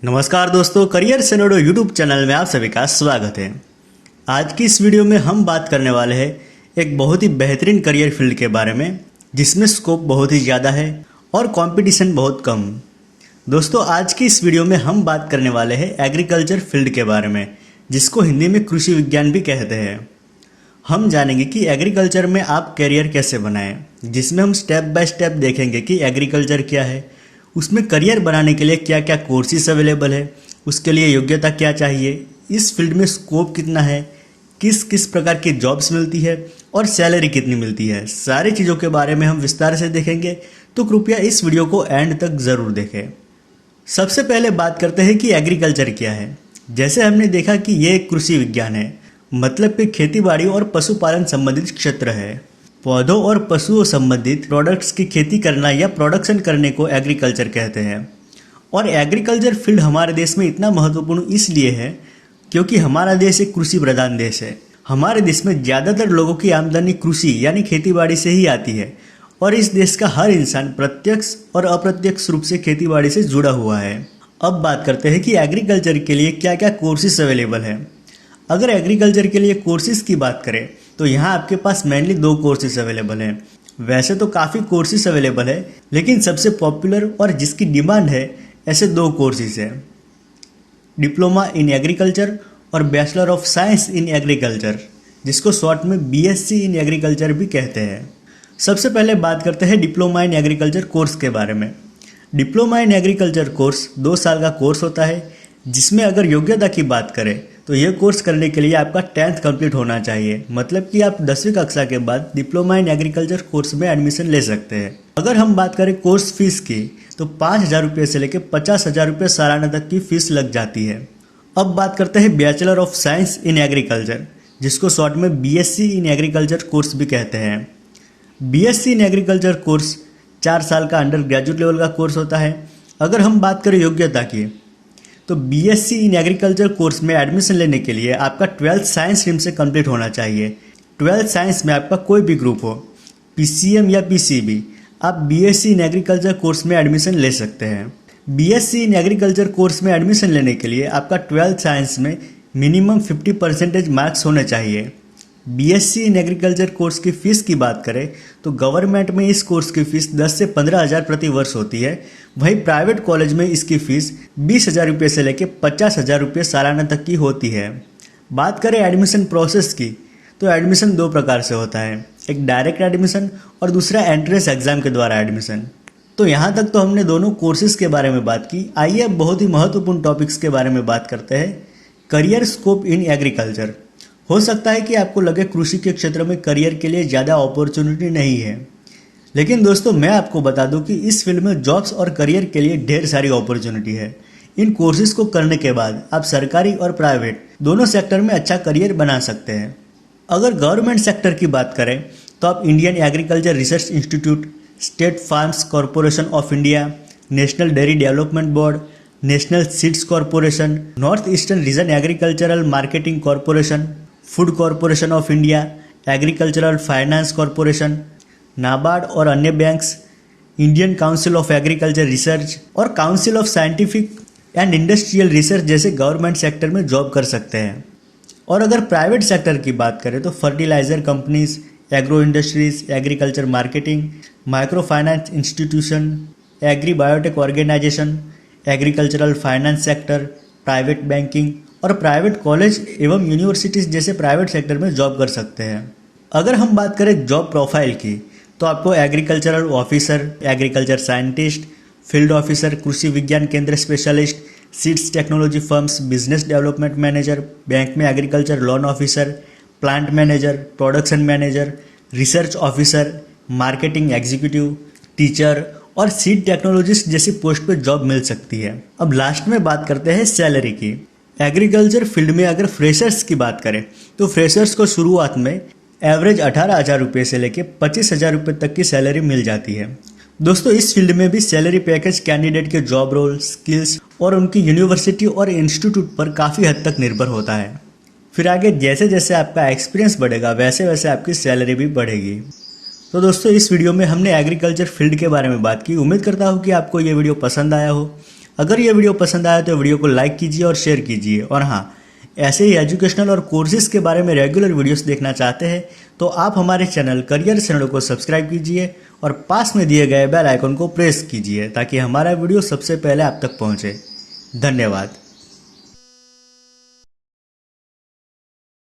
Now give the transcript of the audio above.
नमस्कार दोस्तों, career सेनोडो YouTube channel में आप सभी का स्वागत है। आज की इस वीडियो में हम बात करने वाले हैं एक बहुत ही बेहतरीन करियर फील्ड के बारे में जिसमें स्कोप बहुत ही ज़्यादा है और कंपटीशन बहुत कम। दोस्तों, आज की इस वीडियो में हम बात करने वाले हैं एग्रीकल्चर फील्ड के बारे में, जिसको हिंदी में कृषि विज्ञान भी कहते हैं। हम जानेंगे कि एग्रीकल्चर में आप करियर कैसे बनाएं, जिसमें हम स्टेप बाय स्टेप देखेंगे कि एग्रीकल्चर क्या है, उसमें करियर बनाने के लिए क्या क्या कोर्सेज अवेलेबल है, उसके लिए योग्यता क्या चाहिए, इस फील्ड में स्कोप कितना है, किस किस प्रकार की जॉब्स मिलती है और सैलरी कितनी मिलती है। सारी चीज़ों के बारे में हम विस्तार से देखेंगे, तो कृपया इस वीडियो को एंड तक ज़रूर देखें। सबसे पहले बात करते हैं कि एग्रीकल्चर क्या है। जैसे हमने देखा कि ये एक कृषि विज्ञान है, मतलब कि खेतीबाड़ी और पशुपालन संबंधित क्षेत्र है। पौधों और पशुओं संबंधित प्रोडक्ट्स की खेती करना या प्रोडक्शन करने को एग्रीकल्चर कहते हैं। और एग्रीकल्चर फील्ड हमारे देश में इतना महत्वपूर्ण इसलिए है क्योंकि हमारा देश एक कृषि प्रधान देश है। हमारे देश में ज़्यादातर लोगों की आमदनी कृषि यानी खेतीबाड़ी से ही आती है और इस देश का हर इंसान प्रत्यक्ष और अप्रत्यक्ष रूप से खेतीबाड़ी से जुड़ा हुआ है। अब बात करते हैं कि एग्रीकल्चर के लिए क्या क्या कोर्सेज अवेलेबल है। अगर एग्रीकल्चर के लिए कोर्सेज की बात करें तो यहाँ आपके पास मेनली 2 कोर्सेज अवेलेबल हैं। वैसे तो काफ़ी कोर्सेज अवेलेबल है, लेकिन सबसे पॉपुलर और जिसकी डिमांड है ऐसे 2 कोर्सेज हैं, डिप्लोमा इन एग्रीकल्चर और bachelor of science in agriculture, जिसको शॉर्ट में बीएससी इन एग्रीकल्चर भी कहते हैं। सबसे पहले बात करते हैं डिप्लोमा इन एग्रीकल्चर कोर्स के बारे में। डिप्लोमा इन एग्रीकल्चर कोर्स 2 साल का कोर्स होता है, जिसमें अगर योग्यता की बात करें तो यह कोर्स करने के लिए आपका 10th कंप्लीट होना चाहिए, मतलब कि आप 10वीं कक्षा के बाद डिप्लोमा इन एग्रीकल्चर कोर्स में एडमिशन ले सकते हैं। अगर हम बात करें कोर्स फीस की तो 5,000 रुपये से लेकर 50,000 रुपये सालाना तक की फीस लग जाती है। अब बात करते हैं bachelor of science in agriculture, जिसको शॉर्ट में बीएससी इन एग्रीकल्चर कोर्स भी कहते हैं। बीएससी इन एग्रीकल्चर कोर्स 4 साल का अंडर ग्रेजुएट लेवल का कोर्स होता है। अगर हम बात करें योग्यता की तो बीएससी इन एग्रीकल्चर कोर्स में एडमिशन लेने के लिए आपका 12th साइंस स्ट्रीम से कंप्लीट होना चाहिए। 12th साइंस में आपका कोई भी ग्रुप हो, पीसीएम या पीसीबी, आप बीएससी इन एग्रीकल्चर कोर्स में एडमिशन ले सकते हैं। बीएससी इन एग्रीकल्चर कोर्स में एडमिशन लेने के लिए आपका 12th साइंस में मिनिमम 50% मार्क्स होने चाहिए। बीएससी इन एग्रीकल्चर कोर्स की फ़ीस की बात करें तो गवर्नमेंट में इस कोर्स की फ़ीस 10 से 15,000 प्रति वर्ष होती है। वहीं प्राइवेट कॉलेज में इसकी फ़ीस 20,000 रुपये से लेकर 50,000 रुपये सालाना तक की होती है। बात करें एडमिशन प्रोसेस की तो एडमिशन 2 प्रकार से होता है, एक डायरेक्ट एडमिशन और दूसरा एंट्रेंस एग्जाम के द्वारा एडमिशन। तो यहाँ तक तो हमने दोनों कोर्सेज के बारे में बात की। आइए अब बहुत ही महत्वपूर्ण टॉपिक्स के बारे में बात करते हैं। Career scope in agriculture. हो सकता है कि आपको लगे कृषि के क्षेत्र में करियर के लिए ज़्यादा अपॉर्चुनिटी नहीं है, लेकिन दोस्तों मैं आपको बता दूं कि इस फील्ड में जॉब्स और करियर के लिए ढेर सारी अपॉर्चुनिटी है। इन कोर्सेज को करने के बाद आप सरकारी और प्राइवेट दोनों सेक्टर में अच्छा करियर बना सकते हैं। अगर गवर्नमेंट सेक्टर की बात करें तो आप Indian Agriculture Research Institute, State Farms Corporation of India, National Dairy Development Board, National Seeds Corporation, North Eastern Region Agricultural Marketing Corporation, Food Corporation of India, Agricultural Finance Corporation, NABARD और अन्य banks, Indian Council of Agriculture Research और Council of Scientific and Industrial Research जैसे government sector में job कर सकते हैं। और अगर प्राइवेट सेक्टर की बात करें तो fertiliser companies, agro industries, agriculture marketing, micro finance institution, agri biotech organisation, agricultural finance sector, private banking और प्राइवेट कॉलेज एवं यूनिवर्सिटीज़ जैसे प्राइवेट सेक्टर में जॉब कर सकते हैं। अगर हम बात करें जॉब प्रोफाइल की तो आपको agricultural officer, agriculture scientist, field officer, Krishi Vigyan Kendra specialist, seeds technology firms, business development manager, bank में agriculture loan officer, plant manager, production manager, research officer, marketing executive, teacher और सीड टेक्नोलॉजिस्ट जैसी पोस्ट पर job मिल सकती है। अब लास्ट में बात करते हैं सैलरी की। एग्रीकल्चर फील्ड में अगर फ्रेशर्स की बात करें तो फ्रेशर्स को शुरुआत में एवरेज 18,000 रुपये से लेकर 25,000 रुपये तक की सैलरी मिल जाती है। दोस्तों इस फील्ड में भी सैलरी पैकेज कैंडिडेट के जॉब रोल, स्किल्स और उनकी यूनिवर्सिटी और इंस्टीट्यूट पर काफ़ी हद तक निर्भर होता है। फिर आगे जैसे जैसे आपका एक्सपीरियंस बढ़ेगा वैसे वैसे आपकी सैलरी भी बढ़ेगी। तो दोस्तों इस वीडियो में हमने एग्रीकल्चर फील्ड के बारे में बात की। उम्मीद करता हूँ कि आपको ये वीडियो पसंद आया हो। अगर ये वीडियो पसंद आया तो वीडियो को लाइक कीजिए और शेयर कीजिए। और हाँ, ऐसे ही एजुकेशनल और कोर्सेज के बारे में रेगुलर वीडियोस देखना चाहते हैं तो आप हमारे चैनल करियर सेनेडो को सब्सक्राइब कीजिए और पास में दिए गए बेल आइकन को प्रेस कीजिए ताकि हमारा वीडियो सबसे पहले आप तक पहुंचे। धन्यवाद।